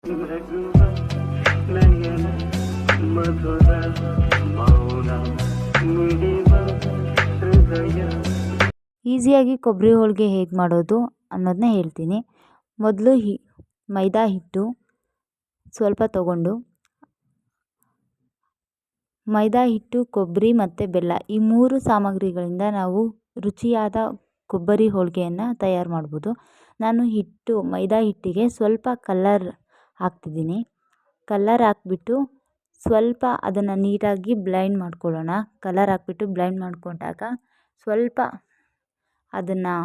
ನಗುವ ನಯನ ಮಧುರ ಮೌನ ಮಿಡಿವ ಹೃದಯ. ಈಸಿಯಾಗಿ ಕೊಬ್ಬರಿ ಹೋಳಿಗೆ ಹೇಗೆ ಮಾಡೋದು ಅನ್ನೋದನ್ನ ಹೇಳ್ತೀನಿ. ಮೊದಲು ಮೈದಾ ಹಿಟ್ಟು ಸ್ವಲ್ಪ ತಗೊಂಡು, ಮೈದಾ ಹಿಟ್ಟು, ಕೊಬ್ಬರಿ ಮತ್ತು ಬೆಲ್ಲ ಈ 3 ಸಾಮಗ್ರಿಗಳಿಂದ ನಾವು ರುಚಿಯಾದ ಕೊಬ್ಬರಿ ಹೋಳಿಗೆಯನ್ನು ತಯಾರು ಮಾಡ್ಬೋದು. ನಾನು ಮೈದಾ ಹಿಟ್ಟಿಗೆ ಸ್ವಲ್ಪ ಕಲ್ಲರ್ ಹಾಕ್ತಿದ್ದೀನಿ. ಕಲ್ಲರ್ ಹಾಕ್ಬಿಟ್ಟು ಸ್ವಲ್ಪ ಅದನ್ನು ನೀಟಾಗಿ ಬ್ಲೈಂಡ್ ಮಾಡ್ಕೊಳ್ಳೋಣ. ಕಲರ್ ಹಾಕ್ಬಿಟ್ಟು ಬ್ಲೈಂಡ್ ಮಾಡ್ಕೊಂಡಾಗ ಸ್ವಲ್ಪ ಅದನ್ನು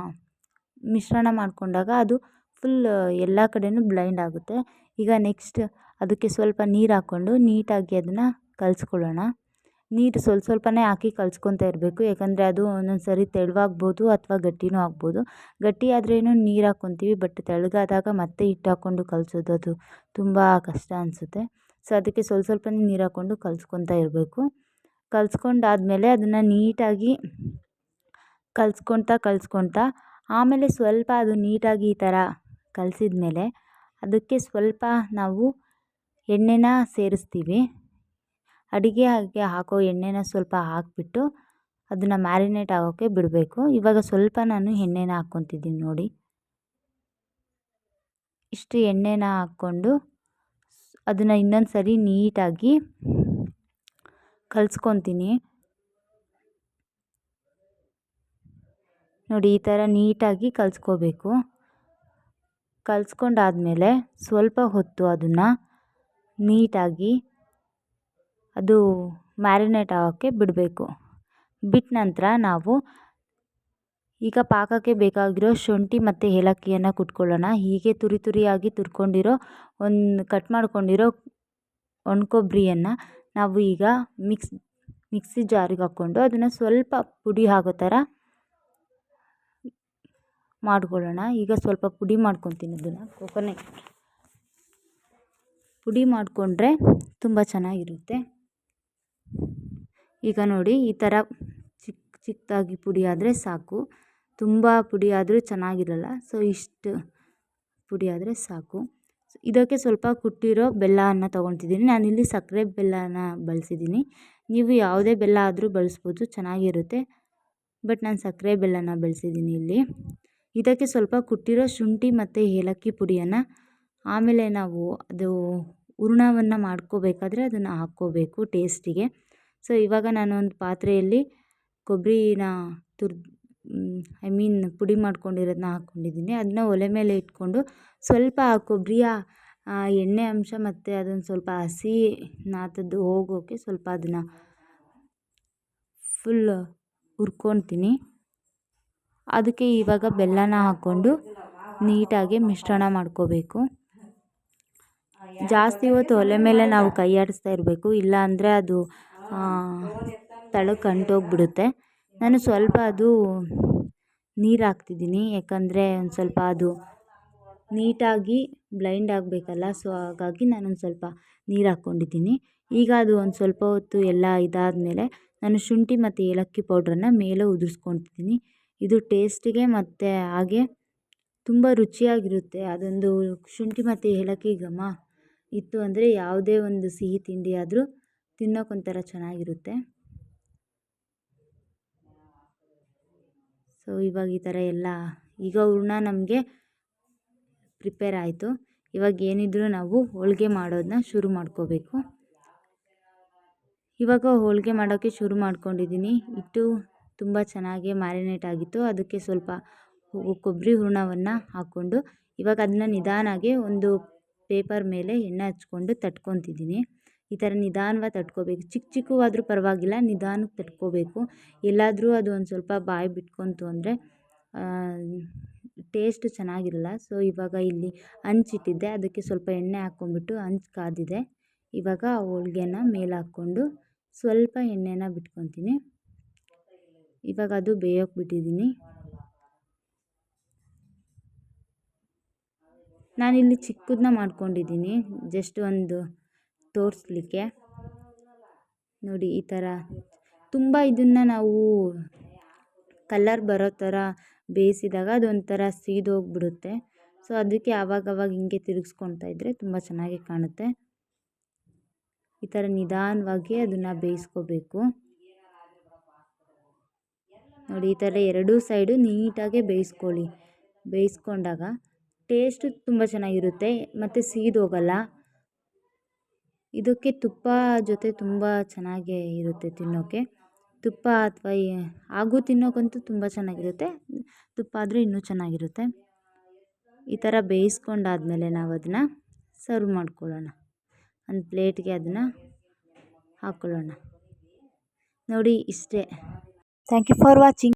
ಮಿಶ್ರಣ ಮಾಡಿಕೊಂಡಾಗ ಅದು ಫುಲ್ ಎಲ್ಲ ಕಡೆಯೂ ಬ್ಲೈಂಡ್ ಆಗುತ್ತೆ. ಈಗ ನೆಕ್ಸ್ಟ್ ಅದಕ್ಕೆ ಸ್ವಲ್ಪ ನೀರು ಹಾಕ್ಕೊಂಡು ನೀಟಾಗಿ ಅದನ್ನು ಕಲಿಸ್ಕೊಳ್ಳೋಣ. ನೀರು ಸ್ವಲ್ಪನೇ ಹಾಕಿ ಕಲಿಸ್ಕೊತಾ ಇರಬೇಕು, ಯಾಕಂದರೆ ಅದು ಒಂದೊಂದು ಸರಿ ತೆಳುವಾಗ್ಬೋದು ಅಥವಾ ಗಟ್ಟಿನೂ ಆಗ್ಬೋದು. ಗಟ್ಟಿ ಆದ್ರೇನು ನೀರು ಹಾಕ್ಕೊತೀವಿ, ಬಟ್ ತೆಳ್ಳಗಾದಾಗ ಮತ್ತೆ ಹಿಟ್ಟು ಹಾಕ್ಕೊಂಡು ಕಲಿಸೋದು ಅದು ತುಂಬ ಕಷ್ಟ ಅನಿಸುತ್ತೆ. ಸೊ ಅದಕ್ಕೆ ಸ್ವಲ್ಪನೇ ನೀರು ಹಾಕ್ಕೊಂಡು ಕಲಿಸ್ಕೊತಾ ಇರಬೇಕು. ಕಲಿಸ್ಕೊಂಡಾದ್ಮೇಲೆ ಅದನ್ನು ನೀಟಾಗಿ ಕಲಿಸ್ಕೊತಾ ಆಮೇಲೆ ಸ್ವಲ್ಪ ಅದು ನೀಟಾಗಿ ಈ ಥರ ಕಲಸಿದ ಮೇಲೆ ಅದಕ್ಕೆ ಸ್ವಲ್ಪ ನಾವು ಎಣ್ಣೆನ ಸೇರಿಸ್ತೀವಿ. ಅಡುಗೆಗೆ ಹಾಕೋ ಎಣ್ಣೆನ ಸ್ವಲ್ಪ ಹಾಕಿಬಿಟ್ಟು ಅದನ್ನು ಮ್ಯಾರಿನೇಟ್ ಆಗೋಕ್ಕೆ ಬಿಡಬೇಕು. ಇವಾಗ ಸ್ವಲ್ಪ ನಾನು ಎಣ್ಣೆನ ಹಾಕ್ಕೊತಿದ್ದೀನಿ ನೋಡಿ. ಇಷ್ಟು ಎಣ್ಣೆನ ಹಾಕ್ಕೊಂಡು ಅದನ್ನು ಇನ್ನೊಂದು ಸರಿ ನೀಟಾಗಿ ಕಲಿಸ್ಕೊತೀನಿ. ನೋಡಿ, ಈ ಥರ ನೀಟಾಗಿ ಕಲಿಸ್ಕೋಬೇಕು. ಕಲಿಸ್ಕೊಂಡಾದ್ಮೇಲೆ ಸ್ವಲ್ಪ ಹೊತ್ತು ಅದನ್ನು ನೀಟಾಗಿ ಅದು ಮ್ಯಾರಿನೇಟ್ ಆಗೋಕ್ಕೆ ಬಿಡಬೇಕು. ಬಿಟ್ಟ ನಂತರ ನಾವು ಈಗ ಪಾಕಕ್ಕೆ ಬೇಕಾಗಿರೋ ಶುಂಠಿ ಮತ್ತು ಏಲಕ್ಕಿಯನ್ನು ಕುಟ್ಕೊಳ್ಳೋಣ. ಹೀಗೆ ತುರಿಯಾಗಿ ಕಟ್ ಮಾಡ್ಕೊಂಡಿರೋ ಒಣಕೊಬ್ಬರಿಯನ್ನು ನಾವು ಈಗ ಮಿಕ್ಸಿ ಜಾರಿಗೆ ಹಾಕ್ಕೊಂಡು ಅದನ್ನು ಸ್ವಲ್ಪ ಪುಡಿ ಆಗೋ ಥರ ಮಾಡ್ಕೊಳ್ಳೋಣ. ಈಗ ಸ್ವಲ್ಪ ಪುಡಿ ಮಾಡ್ಕೊತೀನಿ. ಅದನ್ನು ಪುಡಿ ಮಾಡಿಕೊಂಡ್ರೆ ತುಂಬ ಚೆನ್ನಾಗಿರುತ್ತೆ. ಈಗ ನೋಡಿ, ಈ ಥರ ಚಿಕ್ಕದಾಗಿ ಪುಡಿ ಆದರೆ ಸಾಕು. ತುಂಬ ಪುಡಿ ಆದರೂ ಚೆನ್ನಾಗಿರಲ್ಲ. ಸೊ ಇಷ್ಟು ಪುಡಿ ಆದರೆ ಸಾಕು. ಇದಕ್ಕೆ ಸ್ವಲ್ಪ ಕುಟ್ಟಿರೋ ಬೆಲ್ಲವನ್ನು ತೊಗೊತಿದ್ದೀನಿ. ನಾನಿಲ್ಲಿ ಸಕ್ಕರೆ ಬೆಲ್ಲನ ಬಳಸಿದ್ದೀನಿ. ನೀವು ಯಾವುದೇ ಬೆಲ್ಲ ಆದರೂ ಬಳಸ್ಬೋದು, ಚೆನ್ನಾಗಿರುತ್ತೆ. ಬಟ್ ನಾನು ಸಕ್ಕರೆ ಬೆಲ್ಲನ ಬಳಸಿದ್ದೀನಿ ಇಲ್ಲಿ. ಇದಕ್ಕೆ ಸ್ವಲ್ಪ ಕುಟ್ಟಿರೋ ಶುಂಠಿ ಮತ್ತು ಏಲಕ್ಕಿ ಪುಡಿಯನ್ನು ಆಮೇಲೆ ನಾವು ಅದು ಹೂರಣವನ್ನು ಮಾಡ್ಕೋಬೇಕಾದ್ರೆ ಅದನ್ನು ಹಾಕ್ಕೋಬೇಕು ಟೇಸ್ಟಿಗೆ. ಸೊ ಇವಾಗ ನಾನು ಒಂದು ಪಾತ್ರೆಯಲ್ಲಿ ಕೊಬ್ಬರಿನ ಪುಡಿ ಮಾಡ್ಕೊಂಡಿರೋದನ್ನ ಹಾಕ್ಕೊಂಡಿದ್ದೀನಿ. ಅದನ್ನ ಒಲೆ ಮೇಲೆ ಇಟ್ಕೊಂಡು ಸ್ವಲ್ಪ ಕೊಬ್ಬರಿಯ ಎಣ್ಣೆ ಅಂಶ ಮತ್ತು ಅದೊಂದು ಸ್ವಲ್ಪ ಹಸಿ ನಾತದ್ದು ಹೋಗೋಕ್ಕೆ ಸ್ವಲ್ಪ ಅದನ್ನು ಫುಲ್ ಹುರ್ಕೊತೀನಿ. ಅದಕ್ಕೆ ಇವಾಗ ಬೆಲ್ಲನ ಹಾಕ್ಕೊಂಡು ನೀಟಾಗಿ ಮಿಶ್ರಣ ಮಾಡ್ಕೋಬೇಕು. ಜಾಸ್ತಿ ಹೊತ್ತು ಒಲೆ ಮೇಲೆ ನಾವು ಕೈ ಆಡಿಸ್ತಾ ಇರಬೇಕು, ಇಲ್ಲ ಅಂದರೆ ಅದು ತಳಕ್ಕೆ ಅಂಟೋಗ್ಬಿಡುತ್ತೆ. ನಾನು ಸ್ವಲ್ಪ ನೀರು ಹಾಕ್ತಿದ್ದೀನಿ, ಯಾಕಂದರೆ ಒಂದು ಸ್ವಲ್ಪ ಅದು ನೀಟಾಗಿ ಬ್ಲೈಂಡ್ ಆಗಬೇಕಲ್ಲ. ಸೊ ಹಾಗಾಗಿ ನಾನೊಂದು ಸ್ವಲ್ಪ ನೀರು ಹಾಕ್ಕೊಂಡಿದ್ದೀನಿ. ಈಗ ಅದು ಒಂದು ಸ್ವಲ್ಪ ಹೊತ್ತು ಎಲ್ಲ ಇದಾದಮೇಲೆ ನಾನು ಶುಂಠಿ ಮತ್ತು ಏಲಕ್ಕಿ ಪೌಡ್ರನ್ನು ಮೇಲೆ ಉದುರಿಸ್ಕೊತಿದ್ದೀನಿ. ಇದು ಟೇಸ್ಟಿಗೆ ಮತ್ತು ಹಾಗೆ ತುಂಬ ರುಚಿಯಾಗಿರುತ್ತೆ. ಅದೊಂದು ಶುಂಠಿ ಮತ್ತು ಏಲಕ್ಕಿ ಘಮ ಇತ್ತು ಅಂದರೆ ಯಾವುದೇ ಒಂದು ಸಿಹಿ ತಿಂಡಿ ಆದರೂ ತಿನ್ನೋಕ್ಕೊಂಥರ ಚೆನ್ನಾಗಿರುತ್ತೆ. ಸೊ ಇವಾಗ ಈ ಥರ ಎಲ್ಲ ಈಗ ಹೂರಣ ನಮಗೆ ಪ್ರಿಪೇರ್ ಆಯಿತು. ಇವಾಗ ಏನಿದ್ರೂ ನಾವು ಹೋಳಿಗೆ ಮಾಡೋದನ್ನ ಶುರು ಮಾಡ್ಕೋಬೇಕು. ಇವಾಗ ಹೋಳಿಗೆ ಮಾಡೋಕ್ಕೆ ಶುರು ಮಾಡ್ಕೊಂಡಿದ್ದೀನಿ. ಹಿಟ್ಟು ತುಂಬ ಚೆನ್ನಾಗಿ ಮ್ಯಾರಿನೇಟ್ ಆಗಿತ್ತು. ಅದಕ್ಕೆ ಸ್ವಲ್ಪ ಕೊಬ್ಬರಿ ಹೂರಣವನ್ನು ಹಾಕ್ಕೊಂಡು ಇವಾಗ ಅದನ್ನ ನಿಧಾನಾಗಿ ಒಂದು ಪೇಪರ್ ಮೇಲೆ ಎಣ್ಣೆ ಹಚ್ಕೊಂಡು ತಟ್ಕೊತಿದ್ದೀನಿ. ಈ ಥರ ನಿಧಾನವಾಗಿ ತಟ್ಕೋಬೇಕು. ಚಿಕ್ಕವಾದರೂ ಪರವಾಗಿಲ್ಲ, ನಿಧಾನಕ್ಕೆ ತಟ್ಕೋಬೇಕು. ಎಲ್ಲಾದರೂ ಅದು ಒಂದು ಸ್ವಲ್ಪ ಬಾಯಿ ಬಿಟ್ಕೊತು ಅಂದರೆ ಟೇಸ್ಟ್ ಚೆನ್ನಾಗಿರಲ್ಲ. ಸೊ ಇವಾಗ ಇಲ್ಲಿ ಹಂಚಿಟ್ಟಿದ್ದೆ, ಅದಕ್ಕೆ ಸ್ವಲ್ಪ ಎಣ್ಣೆ ಹಾಕ್ಕೊಂಡ್ಬಿಟ್ಟು ಹಂಚು ಕಾದಿದೆ. ಇವಾಗ ಹೋಳಿಗೆನ ಮೇಲೆ ಹಾಕ್ಕೊಂಡು ಸ್ವಲ್ಪ ಎಣ್ಣೆನ ಬಿಟ್ಕೊತೀನಿ. ಇವಾಗ ಅದು ಬೇಯೋಕ್ಕೆ ಬಿಟ್ಟಿದ್ದೀನಿ. ನಾನಿಲ್ಲಿ ಚಿಕ್ಕದನ್ನ ಮಾಡ್ಕೊಂಡಿದ್ದೀನಿ, ಜಸ್ಟ್ ಒಂದು ತೋರಿಸ್ಲಿಕ್ಕೆ. ನೋಡಿ, ಈ ಥರ ತುಂಬ ಇದನ್ನು ನಾವು ಕಲರ್ ಬರೋ ಥರ ಬೇಯಿಸಿದಾಗ ಅದೊಂಥರ ಸೀದೋಗ್ಬಿಡುತ್ತೆ. ಸೊ ಅದಕ್ಕೆ ಆವಾಗವಾಗ ಹಿಂಗೆ ತಿರುಗಿಸ್ಕೊಳ್ತಾ ಇದ್ದರೆ ತುಂಬ ಚೆನ್ನಾಗಿ ಕಾಣುತ್ತೆ. ಈ ಥರ ನಿಧಾನವಾಗಿ ಅದನ್ನು ಬೇಯಿಸ್ಕೋಬೇಕು. ನೋಡಿ, ಈ ಥರ ಎರಡೂ ಸೈಡು ನೀಟಾಗಿ ಬೇಯಿಸ್ಕೊಳ್ಳಿ. ಬೇಯಿಸ್ಕೊಂಡಾಗ ಟೇಸ್ಟು ತುಂಬ ಚೆನ್ನಾಗಿರುತ್ತೆ ಮತ್ತು ಸೀದೋಗಲ್ಲ. ಇದಕ್ಕೆ ತುಪ್ಪ ಜೊತೆ ತುಂಬ ಚೆನ್ನಾಗೇ ಇರುತ್ತೆ ತಿನ್ನೋಕ್ಕೆ. ತುಪ್ಪ ಅಥವಾ ಹಾಗೂ ತಿನ್ನೋಕ್ಕಂತೂ ತುಂಬ ಚೆನ್ನಾಗಿರುತ್ತೆ. ತುಪ್ಪ ಆದರೆ ಇನ್ನೂ ಚೆನ್ನಾಗಿರುತ್ತೆ. ಈ ಥರ ಬೇಯಿಸ್ಕೊಂಡಾದ್ಮೇಲೆ ನಾವು ಅದನ್ನು ಸರ್ವ್ ಮಾಡ್ಕೊಳ್ಳೋಣ. ಒಂದು ಪ್ಲೇಟ್ಗೆ ಅದನ್ನು ಹಾಕ್ಕೊಳ್ಳೋಣ. ನೋಡಿ, ಇಷ್ಟೇ. Thank you for watching.